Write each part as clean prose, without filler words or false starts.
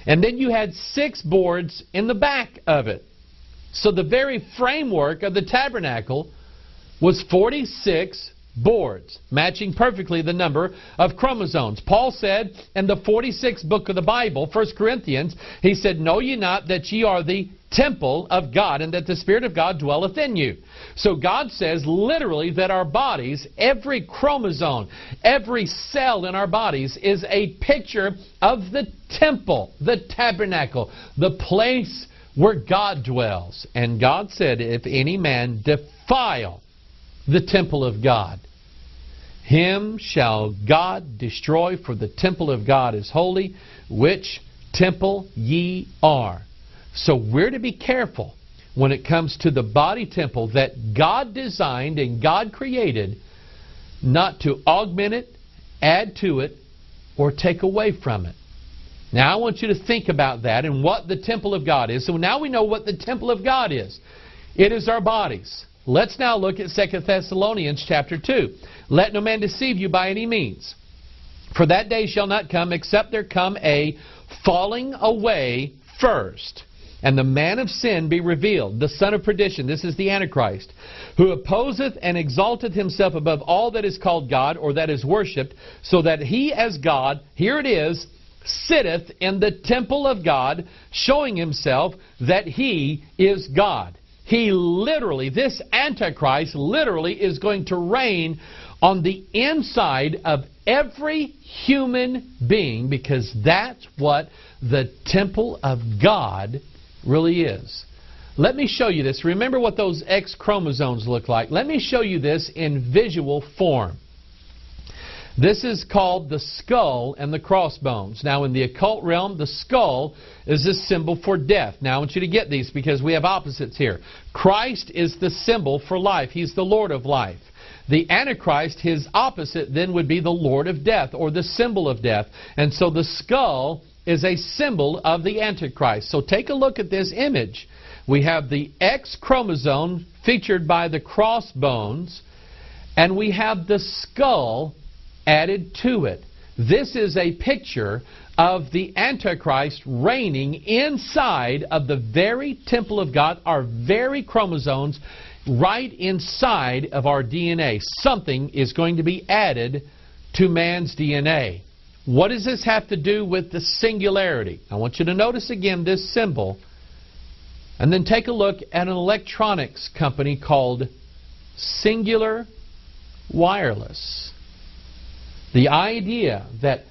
And then you had 6 boards in the back of it. So the very framework of the tabernacle was 46 boards, matching perfectly the number of chromosomes. Paul said in the 46th book of the Bible, 1 Corinthians, he said, "Know ye not that ye are the temple of God, and that the Spirit of God dwelleth in you?" So God says literally that our bodies, every chromosome, every cell in our bodies is a picture of the temple, the tabernacle, the place where God dwells. And God said, "If any man defile the temple of God, him shall God destroy, for the temple of God is holy, which temple ye are." So we're to be careful when it comes to the body temple that God designed and God created, not to augment it, add to it, or take away from it. Now I want you to think about that and what the temple of God is. So now we know what the temple of God is. It is our bodies. Let's now look at 2 Thessalonians chapter 2. "Let no man deceive you by any means. For that day shall not come, except there come a falling away first, and the man of sin be revealed, the son of perdition," this is the Antichrist, "who opposeth and exalteth himself above all that is called God, or that is worshipped, so that he as God," here it is, "sitteth in the temple of God, showing himself that he is God." He literally, this Antichrist literally is going to reign on the inside of every human being, because that's what the temple of God really is. Let me show you this. Remember what those X chromosomes look like. Let me show you this in visual form. This is called the skull and the crossbones. Now in the occult realm, the skull is a symbol for death. Now I want you to get these because we have opposites here. Christ is the symbol for life. He's the Lord of life. The Antichrist, his opposite then would be the Lord of death, or the symbol of death. And so the skull is a symbol of the Antichrist. So take a look at this image. We have the X chromosome featured by the crossbones, and we have the skull added to it. This is a picture of the Antichrist reigning inside of the very temple of God, our very chromosomes, right inside of our DNA. Something is going to be added to man's DNA. What does this have to do with the singularity? I want you to notice again this symbol, and then take a look at an electronics company called Singular Wireless. The idea that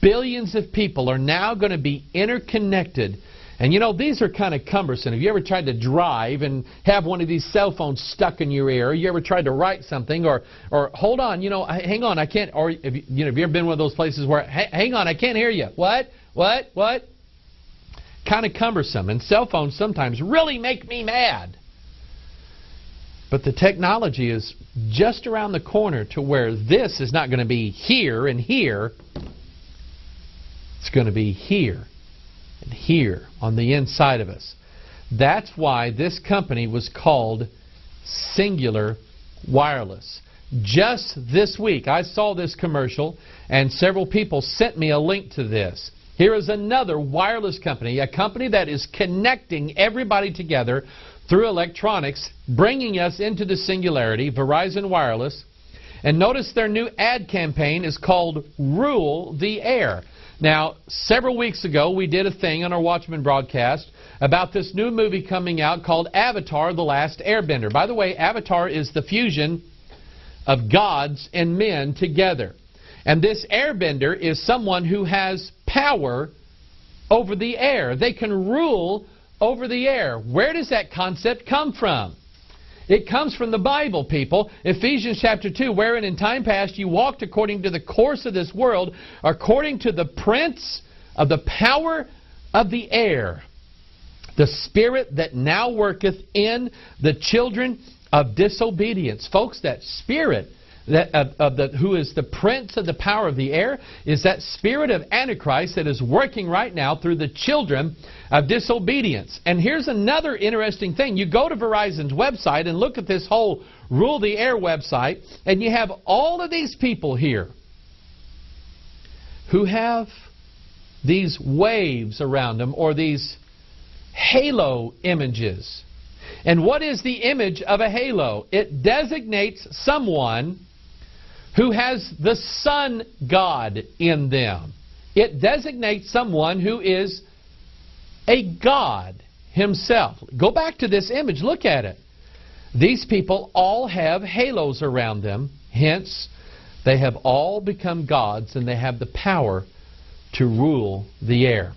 billions of people are now going to be interconnected. And you know, these are kind of cumbersome. Have you ever tried to drive and have one of these cell phones stuck in your ear? You ever tried to write something? Or hold on, you know, hang on, I can't. Or have you ever been one of those places where, hang on, I can't hear you. What? Kind of cumbersome. And cell phones sometimes really make me mad. But the technology is just around the corner to where this is not going to be here and here. It's going to be here and here on the inside of us. That's why this company was called Singular Wireless. Just this week, I saw this commercial, and several people sent me a link to this. Here is another wireless company, a company that is connecting everybody together through electronics, bringing us into the singularity, Verizon Wireless. And notice their new ad campaign is called Rule the Air. Now, several weeks ago, we did a thing on our Watchman broadcast about this new movie coming out called Avatar: The Last Airbender. By the way, Avatar is the fusion of gods and men together. And this airbender is someone who has power over the air. They can rule over the air. Where does that concept come from? It comes from the Bible, people. Ephesians chapter 2, wherein in time past you walked according to the course of this world, according to the prince of the power of the air, the spirit that now worketh in the children of disobedience. Folks, that spirit who is the prince of the power of the air is that spirit of Antichrist that is working right now through the children of disobedience. And here's another interesting thing. You go to Verizon's website and look at this whole Rule the Air website, and you have all of these people here who have these waves around them, or these halo images. And what is the image of a halo? It designates someone who has the sun god in them. It designates someone who is a god himself. Go back to this image. Look at it. These people all have halos around them. Hence, they have all become gods, and they have the power to rule the air.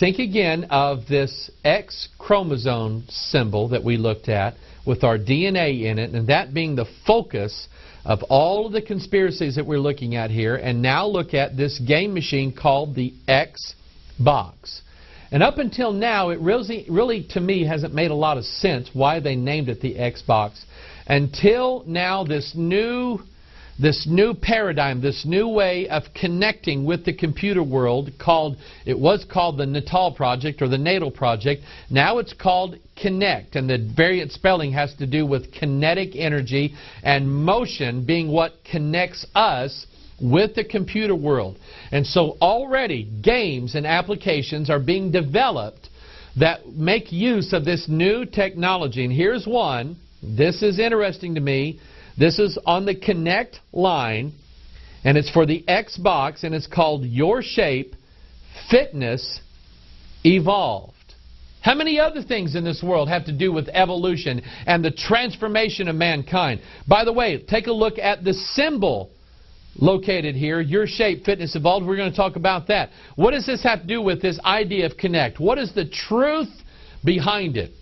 Think again of this X chromosome symbol that we looked at with our DNA in it, and that being the focus of all of the conspiracies that we're looking at here. And now look at this game machine called the X box. And up until now, it really to me hasn't made a lot of sense why they named it the X box, until now this new paradigm, this new way of connecting with the computer world it was called the Natal Project or the Natal Project. Now it's called Connect, and the variant spelling has to do with kinetic energy and motion being what connects us with the computer world. And so already games and applications are being developed that make use of this new technology. And here's one. This is interesting to me. This is on the Connect line, and it's for the Xbox, and it's called Your Shape Fitness Evolved. How many other things in this world have to do with evolution and the transformation of mankind? By the way, take a look at the symbol located here, Your Shape Fitness Evolved. We're going to talk about that. What does this have to do with this idea of Connect? What is the truth behind it?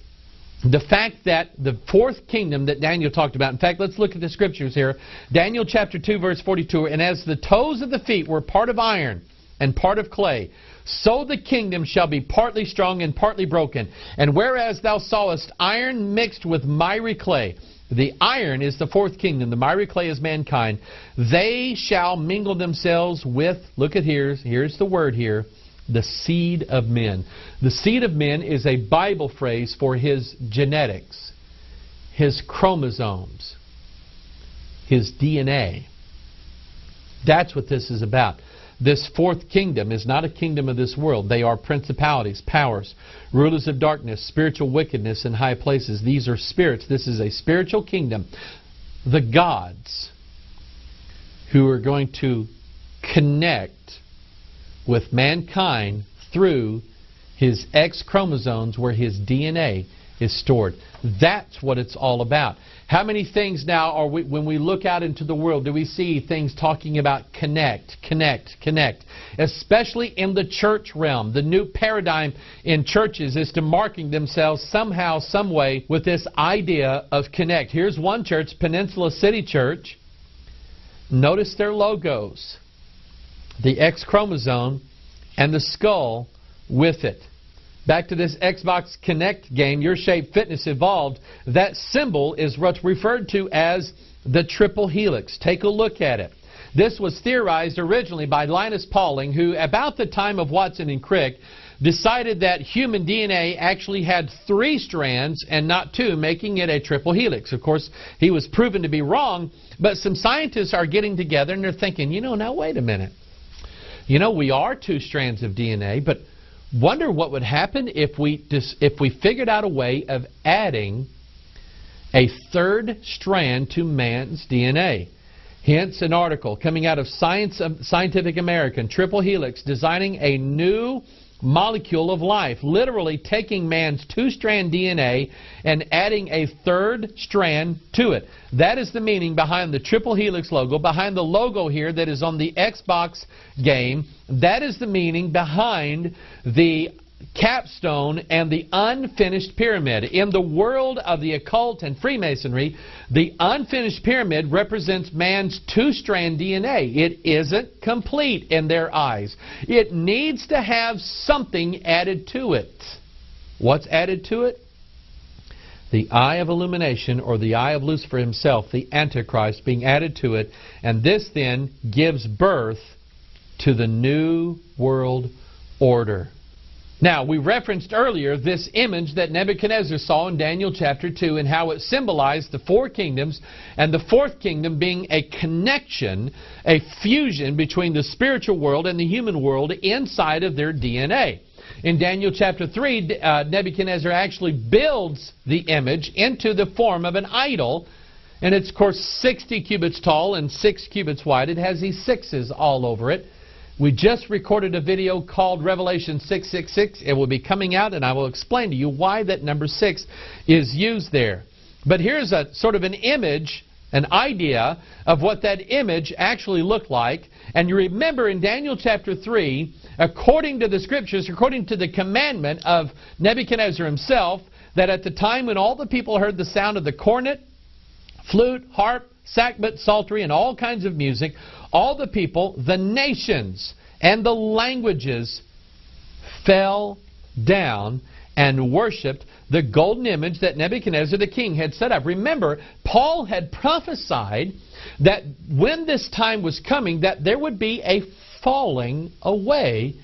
The fact that the fourth kingdom that Daniel talked about. In fact, let's look at the scriptures here. Daniel chapter 2, verse 42. And as the toes of the feet were part of iron and part of clay, so the kingdom shall be partly strong and partly broken. And whereas thou sawest iron mixed with miry clay, the iron is the fourth kingdom, the miry clay is mankind, they shall mingle themselves with, look at here's the word here, the seed of men. The seed of men is a Bible phrase for his genetics, his chromosomes, his DNA. That's what this is about. This fourth kingdom is not a kingdom of this world. They are principalities, powers, rulers of darkness, spiritual wickedness in high places. These are spirits. This is a spiritual kingdom. The gods who are going to connect with mankind through his X chromosomes where his DNA is stored. That's what it's all about. How many things now are we, when we look out into the world, do we see things talking about connect, connect, connect? Especially in the church realm. The new paradigm in churches is to marking themselves somehow, some way with this idea of connect. Here's one church, Peninsula City Church. Notice their logos. The X chromosome and the skull with it. Back to this Xbox Connect game, Your Shape Fitness Evolved, that symbol is what's referred to as the triple helix. Take a look at it. This was theorized originally by Linus Pauling, who about the time of Watson and Crick decided that human DNA actually had 3 strands and not 2, making it a triple helix. Of course, he was proven to be wrong, but some scientists are getting together and they're thinking, now wait a minute. We are 2 strands of DNA, but wonder what would happen if we figured out a way of adding a 3rd strand to man's DNA. Hence an article coming out of Scientific American, Triple Helix, designing a new molecule of life, literally taking man's 2-strand DNA and adding a 3rd strand to it. That is the meaning behind the Triple Helix logo, behind the logo here that is on the Xbox game. That is the meaning behind the capstone and the unfinished pyramid. In the world of the occult and Freemasonry, the unfinished pyramid represents man's 2-strand DNA. It isn't complete in their eyes. It needs to have something added to it. What's added to it? The eye of illumination, or the eye of Lucifer himself, the Antichrist, being added to it. And this then gives birth to the new world order. Now, we referenced earlier this image that Nebuchadnezzar saw in Daniel chapter 2 and how it symbolized the four kingdoms, and the fourth kingdom being a connection, a fusion between the spiritual world and the human world inside of their DNA. In Daniel chapter 3, Nebuchadnezzar actually builds the image into the form of an idol, and it's, of course, 60 cubits tall and 6 cubits wide. It has these sixes all over it. We just recorded a video called Revelation 666. It will be coming out, and I will explain to you why that number 6 is used there. But here's a sort of an image, an idea of what that image actually looked like. And you remember in Daniel chapter 3, according to the Scriptures, according to the commandment of Nebuchadnezzar himself, that at the time when all the people heard the sound of the cornet, flute, harp, sackbut, psaltery, and all kinds of music, all the people, the nations, and the languages fell down and worshipped the golden image that Nebuchadnezzar the king had set up. Remember, Paul had prophesied that when this time was coming, that there would be a falling away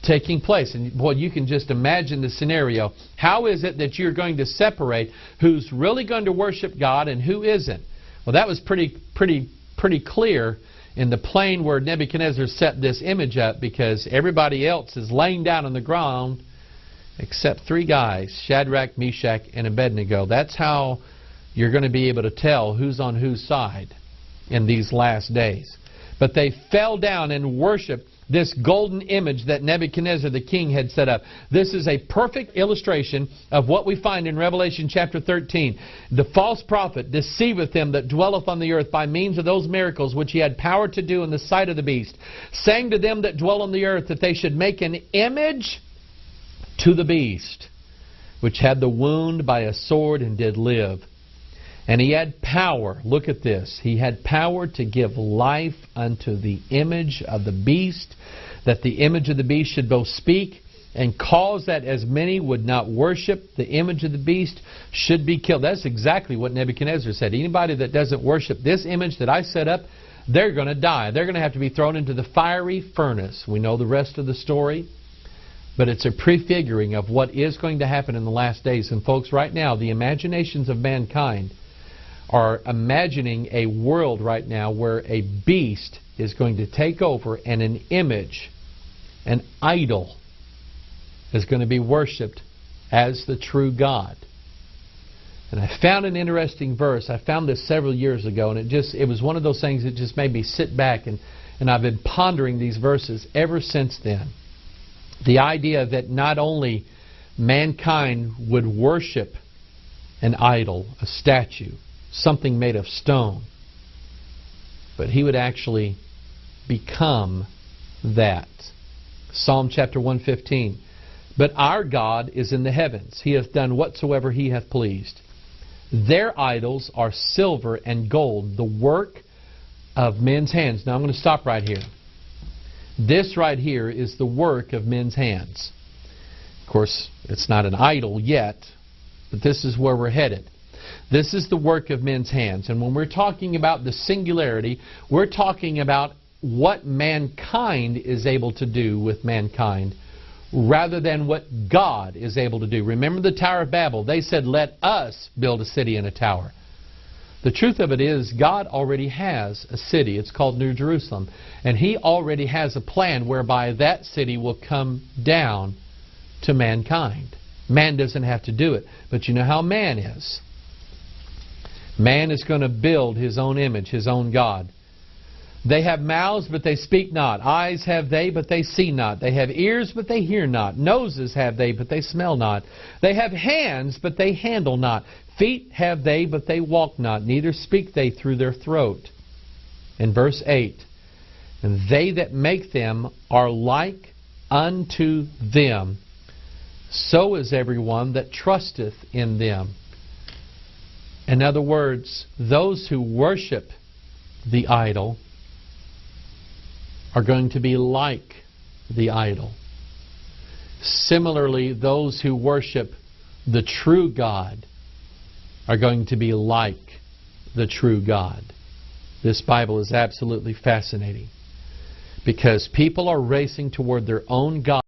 taking place. And boy, you can just imagine the scenario. How is it that you're going to separate who's really going to worship God and who isn't? Well, that was pretty clear in the plain where Nebuchadnezzar set this image up, because everybody else is laying down on the ground except 3 guys, Shadrach, Meshach, and Abednego. That's how you're going to be able to tell who's on whose side in these last days. But they fell down and worshiped this golden image that Nebuchadnezzar the king had set up. This is a perfect illustration of what we find in Revelation chapter 13. The false prophet deceiveth them that dwelleth on the earth by means of those miracles which he had power to do in the sight of the beast, saying to them that dwell on the earth that they should make an image to the beast, which had the wound by a sword and did live. And he had power, look at this, he had power to give life unto the image of the beast, that the image of the beast should both speak and cause that as many would not worship the image of the beast should be killed. That's exactly what Nebuchadnezzar said. Anybody that doesn't worship this image that I set up, they're going to die. They're going to have to be thrown into the fiery furnace. We know the rest of the story, but it's a prefiguring of what is going to happen in the last days. And folks, right now, the imaginations of mankind are imagining a world right now where a beast is going to take over and an image, an idol, is going to be worshipped as the true God. And I found an interesting verse. I found this several years ago, and it was one of those things that just made me sit back, and I've been pondering these verses ever since then. The idea that not only mankind would worship an idol, a statue, something made of stone, but he would actually become that. Psalm chapter 115. But our God is in the heavens. He hath done whatsoever he hath pleased. Their idols are silver and gold, the work of men's hands. Now I'm going to stop right here. This right here is the work of men's hands. Of course, it's not an idol yet, but this is where we're headed. This is the work of men's hands. And when we're talking about the singularity, we're talking about what mankind is able to do with mankind rather than what God is able to do. Remember the Tower of Babel? They said, let us build a city and a tower. The truth of it is, God already has a city. It's called New Jerusalem. And He already has a plan whereby that city will come down to mankind. Man doesn't have to do it. But you know how man is. Man is going to build his own image, his own God. They have mouths, but they speak not. Eyes have they, but they see not. They have ears, but they hear not. Noses have they, but they smell not. They have hands, but they handle not. Feet have they, but they walk not. Neither speak they through their throat. In verse 8, and they that make them are like unto them. So is everyone that trusteth in them. In other words, those who worship the idol are going to be like the idol. Similarly, those who worship the true God are going to be like the true God. This Bible is absolutely fascinating because people are racing toward their own God.